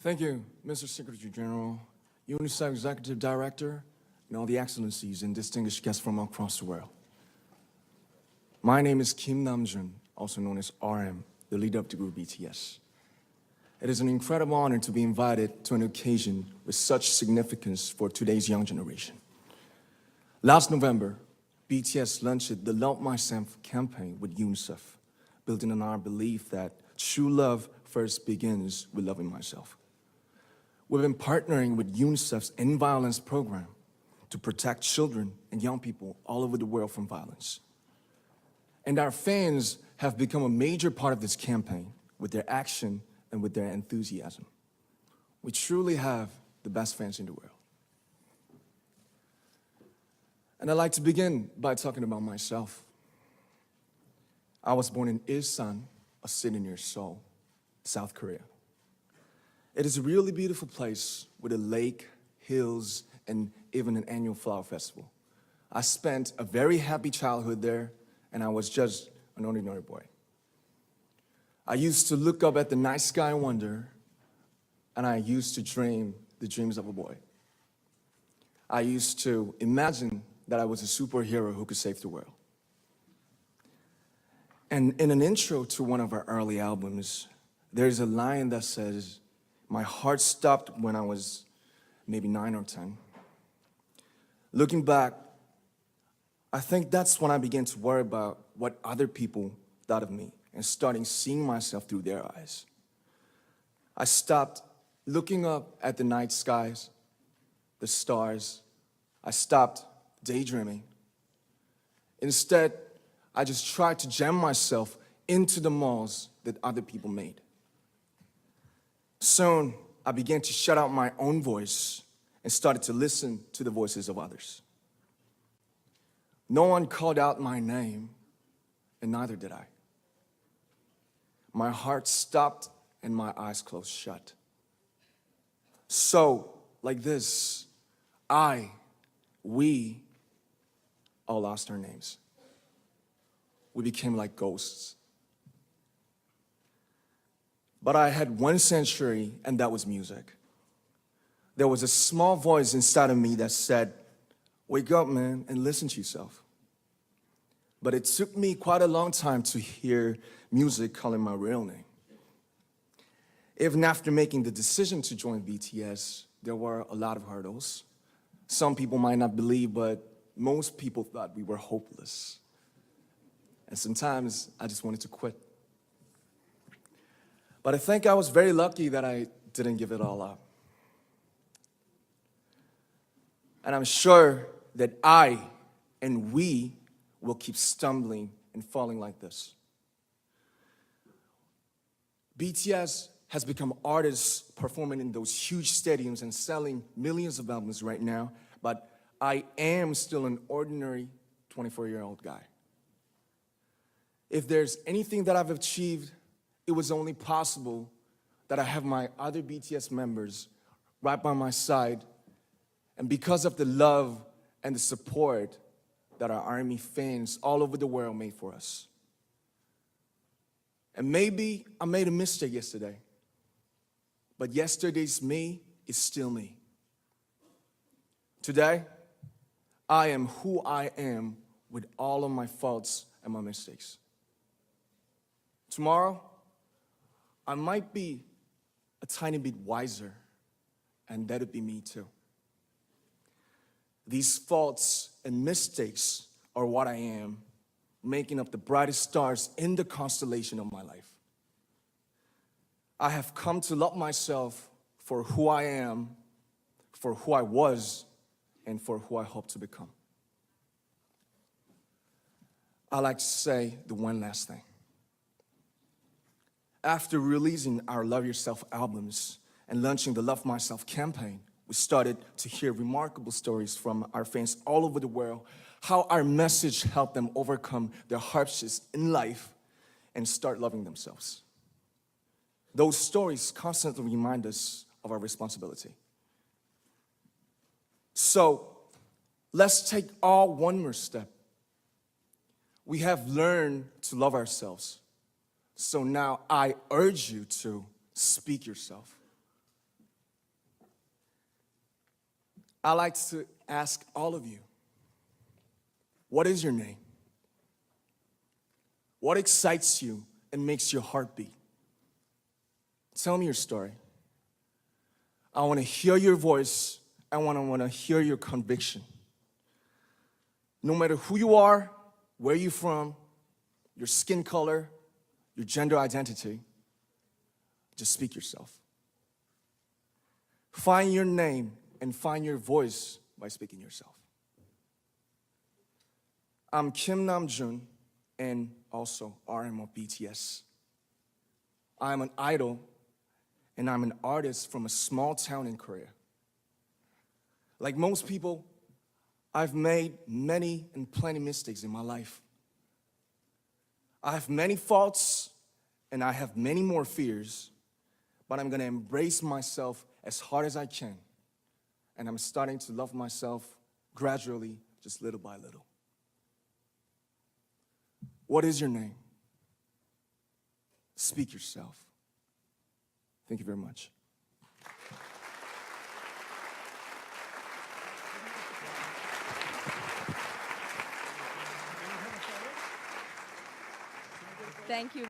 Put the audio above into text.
Thank you, Mr. Secretary General, UNICEF Executive Director, and all the excellencies and distinguished guests from across the world. My name is Kim Namjoon, also known as RM, the leader of the group BTS. It is an incredible honor to be invited to an occasion with such significance for today's young generation. Last November, BTS launched the Love Myself campaign with UNICEF, building on our belief that true love first begins with loving myself. We've been partnering with UNICEF's End Violence program to protect children and young people all over the world from violence. And our fans have become a major part of this campaign with their action and with their enthusiasm. We truly have the best fans in the world. And I'd like to begin by talking about myself. I was born in Ilsan, a city near Seoul, South Korea. It is a really beautiful place with a lake, hills, and even an annual flower festival. I spent a very happy childhood there, and I was just an ordinary boy. I used to look up at the night sky and wonder, and I used to dream the dreams of a boy. I used to imagine that I was a superhero who could save the world. And in an intro to one of our early albums, there's a line that says, "My heart stopped when I was maybe 9 or 10. Looking back, I think that's when I began to worry about what other people thought of me and starting seeing myself through their eyes. I stopped looking up at the night skies, the stars. I stopped daydreaming. Instead, I just tried to jam myself into the malls that other people made. Soon, I began to shut out my own voice and started to listen to the voices of others. No one called out my name, and neither did I. My heart stopped and my eyes closed shut. So, like this, we all lost our names. We became like ghosts. But I had one sanctuary, and that was music. There was a small voice inside of me that said, "Wake up, man, and listen to yourself." But it took me quite a long time to hear music calling my real name. Even after making the decision to join BTS, there were a lot of hurdles. Some people might not believe, but most people thought we were hopeless. And sometimes I just wanted to quit. But I think I was very lucky that I didn't give it all up. And I'm sure that I and we will keep stumbling and falling like this. BTS has become artists performing in those huge stadiums and selling millions of albums right now, but I am still an ordinary 24-year-old guy. If there's anything that I've achieved, it was only possible that I have my other BTS members right by my side, and because of the love and the support that our ARMY fans all over the world made for us. And maybe I made a mistake yesterday, but yesterday's me is still me. Today, I am who I am with all of my faults and my mistakes. Tomorrow, I might be a tiny bit wiser, and that'll be me too. These faults and mistakes are what I am, making up the brightest stars in the constellation of my life. I have come to love myself for who I am, for who I was, and for who I hope to become. I like to say the one last thing. After releasing our Love Yourself albums and launching the Love Myself campaign, we started to hear remarkable stories from our fans all over the world, how our message helped them overcome their hardships in life and start loving themselves. Those stories constantly remind us of our responsibility. So, let's take all one more step. We have learned to love ourselves. So now I urge you to speak yourself. I'd like to ask all of you, what is your name? What excites you and makes your heart beat? Tell me your story. I want to hear your voice. I want to hear your conviction. No matter who you are, where you're from, your skin color, your gender identity, just speak yourself. Find your name and find your voice by speaking yourself. I'm Kim Namjoon and also RM of BTS. I'm an idol and I'm an artist from a small town in Korea. Like most people, I've made many and plenty mistakes in my life. I have many faults and I have many more fears, but I'm gonna embrace myself as hard as I can. And I'm starting to love myself gradually, just little by little. What is your name? Speak yourself. Thank you very much. Thank you.